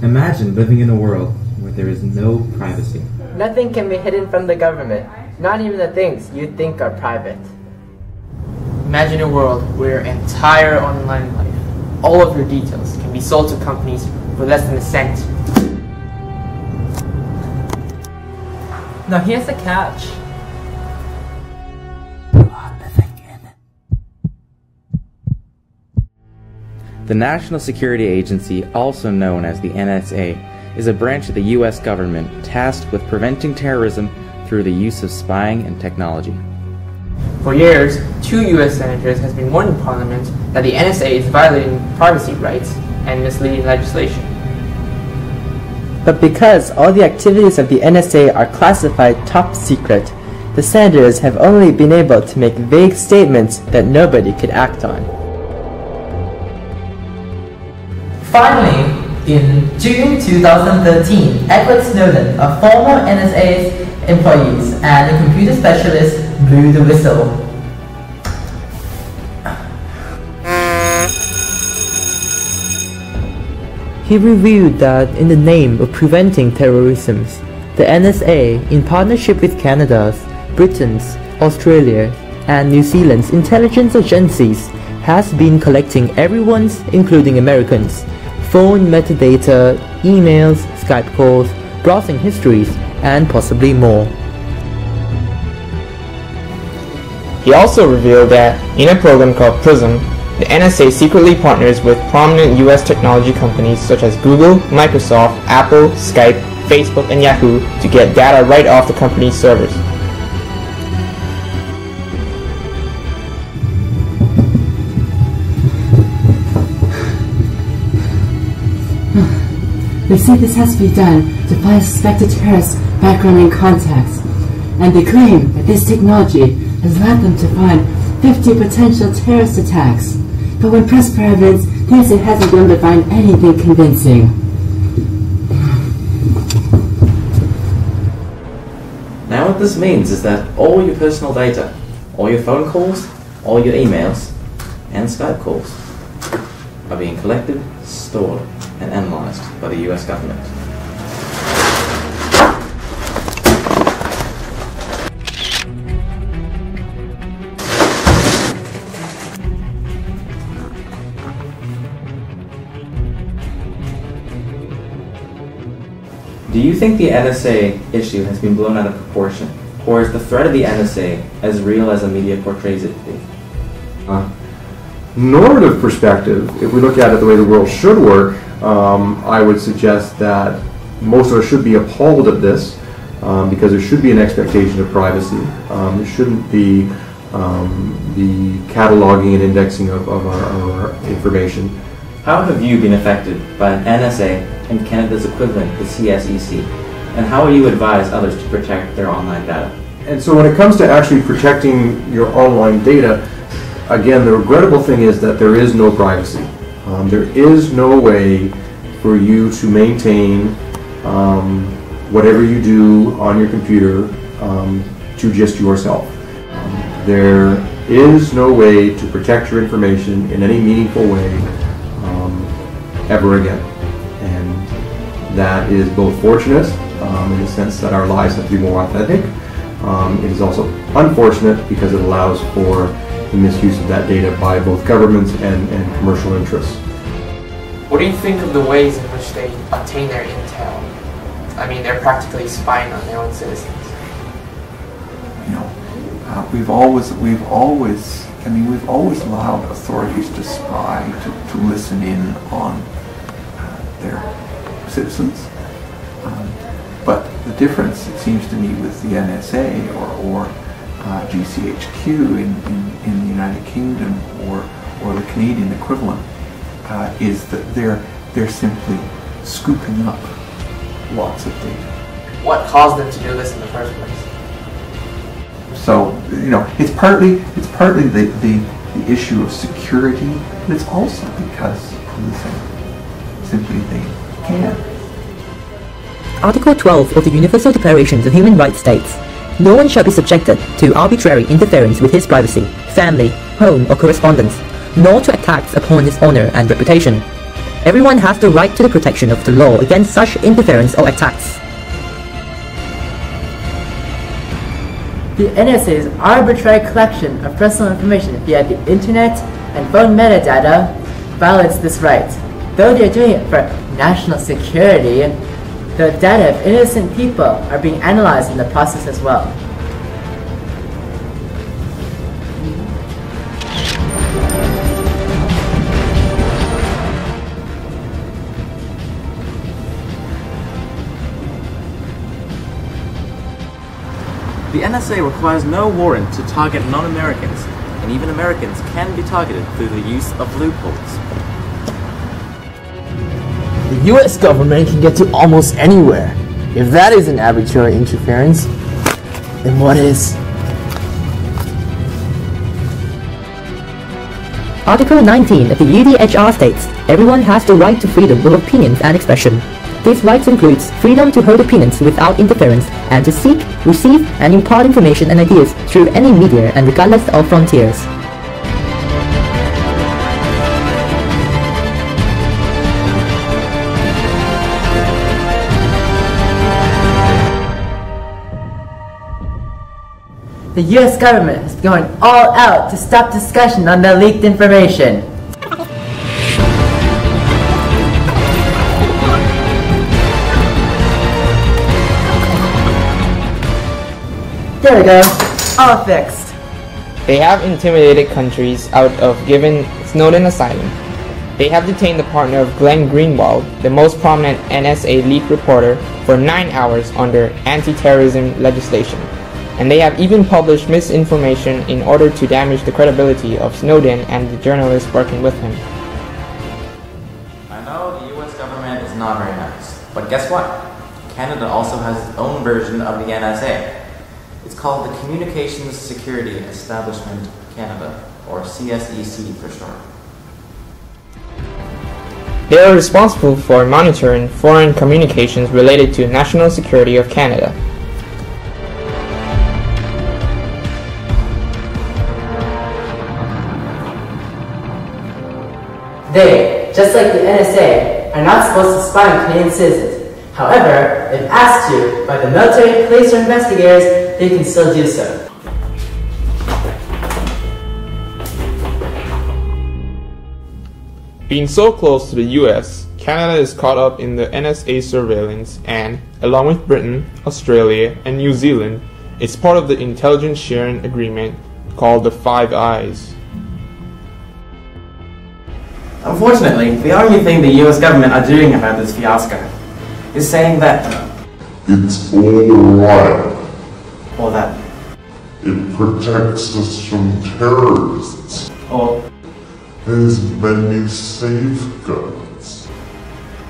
Imagine living in a world where there is no privacy. Nothing can be hidden from the government, not even the things you think are private. Imagine a world where your entire online life, all of your details, can be sold to companies for less than a cent. Now here's the catch. The National Security Agency, also known as the NSA, is a branch of the U.S. government tasked with preventing terrorism through the use of spying and technology. For years, 2 U.S. senators have been warning Parliament that the NSA is violating privacy rights and misleading legislation. But because all the activities of the NSA are classified top secret, the senators have only been able to make vague statements that nobody could act on. Finally, in June 2013, Edward Snowden, a former NSA employee and a computer specialist, blew the whistle. He revealed that in the name of preventing terrorism, the NSA, in partnership with Canada's, Britain's, Australia, and New Zealand's intelligence agencies, has been collecting everyone's, including Americans, phone metadata, emails, Skype calls, browsing histories, and possibly more. He also revealed that, in a program called PRISM, the NSA secretly partners with prominent US technology companies such as Google, Microsoft, Apple, Skype, Facebook, and Yahoo to get data right off the company's servers. They say this has to be done to find suspected terrorists' background and contacts, and they claim that this technology has led them to find 50 potential terrorist attacks. But when pressed for evidence, the NSA hasn't been able to find anything convincing. Now what this means is that all your personal data, all your phone calls, all your emails, and Skype calls are being collected, stored, and analyzed by the US government. Do you think the NSA issue has been blown out of proportion, or is the threat of the NSA as real as the media portrays it to be? Normative perspective, if we look at it the way the world should work, I would suggest that most of us should be appalled at this because there should be an expectation of privacy. There shouldn't be the cataloging and indexing of our information. How have you been affected by an NSA and Canada's equivalent, the CSEC? And how will you advise others to protect their online data? And so when it comes to actually protecting your online data, again, the regrettable thing is that there is no privacy. There is no way for you to maintain whatever you do on your computer to just yourself. There is no way to protect your information in any meaningful way ever again. And that is both fortunate in the sense that our lives have to be more authentic. It is also unfortunate because it allows for the misuse of that data by both governments and commercial interests. What do you think of the ways in which they obtain their intel? I mean, they're practically spying on their own citizens. You know, we've always allowed authorities to spy, to listen in on their citizens. But the difference, it seems to me, with the NSA or GCHQ in the United Kingdom or the Canadian equivalent is that they're simply scooping up lots of data. What caused them to do this in the first place? So, you know, it's partly the issue of security, but it's also because simply they can. Article 12 of the Universal Declaration of Human Rights states, "No one shall be subjected to arbitrary interference with his privacy, family, home, or correspondence, nor to attacks upon his honor and reputation." Everyone has the right to the protection of the law against such interference or attacks. The NSA's arbitrary collection of personal information via the internet and phone metadata violates this right. Though they are doing it for national security, the data of innocent people are being analyzed in the process as well. The NSA requires no warrant to target non-Americans, and even Americans can be targeted through the use of loopholes. The US government can get to almost anywhere. If that isn't arbitrary interference, then what is? Article 19 of the UDHR states, everyone has the right to freedom of opinions and expression. These rights includes freedom to hold opinions without interference and to seek, receive, and impart information and ideas through any media and regardless of frontiers. The US government is going all out to stop discussion on the leaked information. There we go, all fixed. They have intimidated countries out of giving Snowden asylum. They have detained the partner of Glenn Greenwald, the most prominent NSA leak reporter, for 9 hours under anti-terrorism legislation. And they have even published misinformation in order to damage the credibility of Snowden and the journalists working with him. I know the US government is not very nice, but guess what? Canada also has its own version of the NSA. It's called the Communications Security Establishment Canada, or CSEC for short. They are responsible for monitoring foreign communications related to national security of Canada. They, just like the NSA, are not supposed to spy on Canadian citizens. However, if asked to by the military, police, or investigators, they can still do so. Being so close to the US, Canada is caught up in the NSA surveillance and, along with Britain, Australia, and New Zealand, is part of the intelligence sharing agreement called the Five Eyes. Unfortunately, the only thing the US government are doing about this fiasco is saying that it's alright. or that, It protects us from terrorists. or There's many safeguards.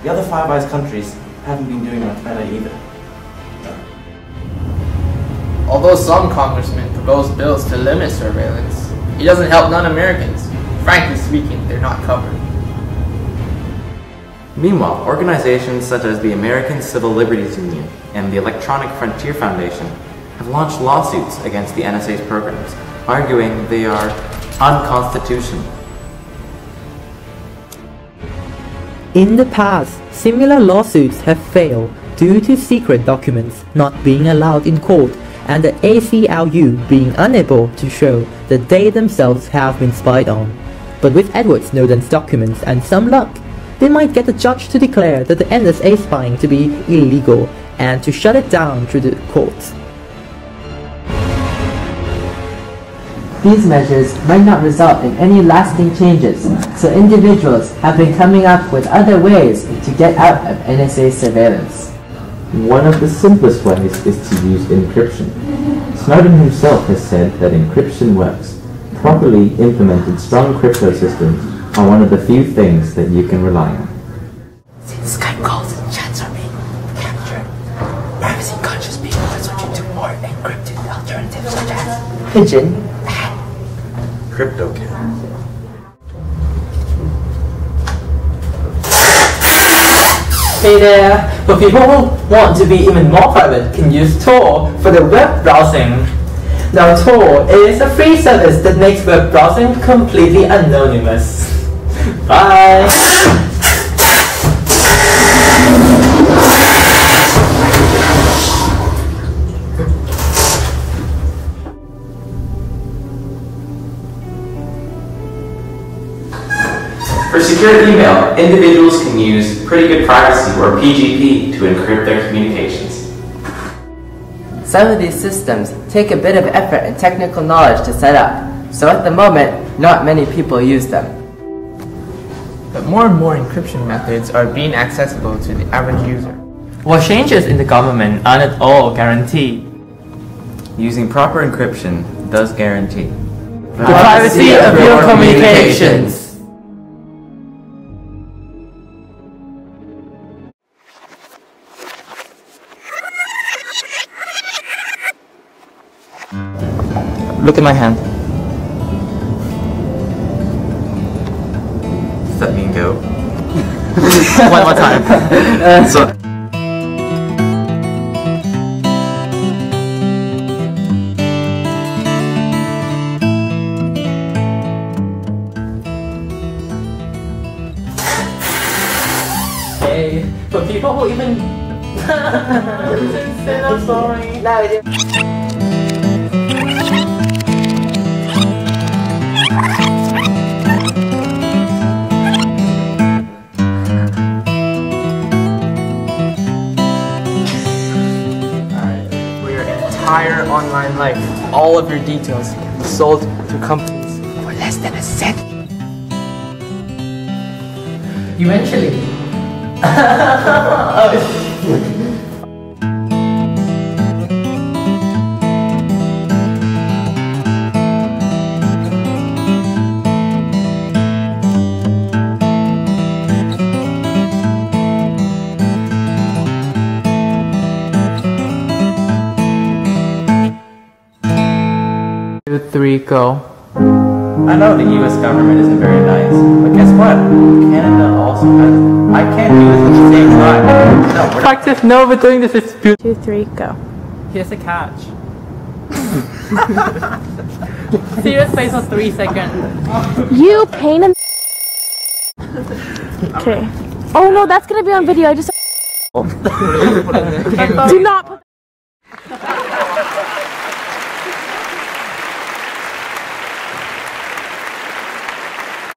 the other Five Eyes countries haven't been doing much better either. Although some congressmen propose bills to limit surveillance, it doesn't help non-Americans. Frankly speaking, they're not covered. Meanwhile, organizations such as the American Civil Liberties Union and the Electronic Frontier Foundation have launched lawsuits against the NSA's programs, arguing they are unconstitutional. In the past, similar lawsuits have failed due to secret documents not being allowed in court and the ACLU being unable to show that they themselves have been spied on. But with Edward Snowden's documents and some luck, they might get a judge to declare that the NSA spying to be illegal and to shut it down through the courts. These measures might not result in any lasting changes, so individuals have been coming up with other ways to get out of NSA surveillance. One of the simplest ways is to use encryption. Snowden himself has said that encryption works. Properly implemented strong crypto systems are one of the few things that you can rely on. Since Skype calls and chats are being captured, privacy-conscious people are switching to more encrypted alternatives such as Pigeon and CryptoCat. Hey there! For people who want to be even more private, can use Tor for the web browsing. Now Tor is a free service that makes web browsing completely anonymous. Bye! For secure email, individuals can use pretty good privacy or PGP to encrypt their communications. Some of these systems take a bit of effort and technical knowledge to set up, so at the moment, not many people use them. But more and more encryption methods are being accessible to the average user. While changes in the government aren't at all guaranteed, Using proper encryption does guarantee the privacy of your communications. Look at my hand. Does that mean go? One more time. So. Hey, for people who even Xin-Xin, I'm sorry. No, it For your entire online life, all of your details can be sold to companies for less than a cent. Eventually. Two, three, go. I know the US government isn't very nice, but guess what? Canada also has. I can't do this at the same time. No, we're not. Practice, no, but doing this is beautiful. 2, 3, go. Here's a catch. Serious face for 3 seconds. You pain in. Okay. Oh no, that's gonna be on video. I just. Do not put.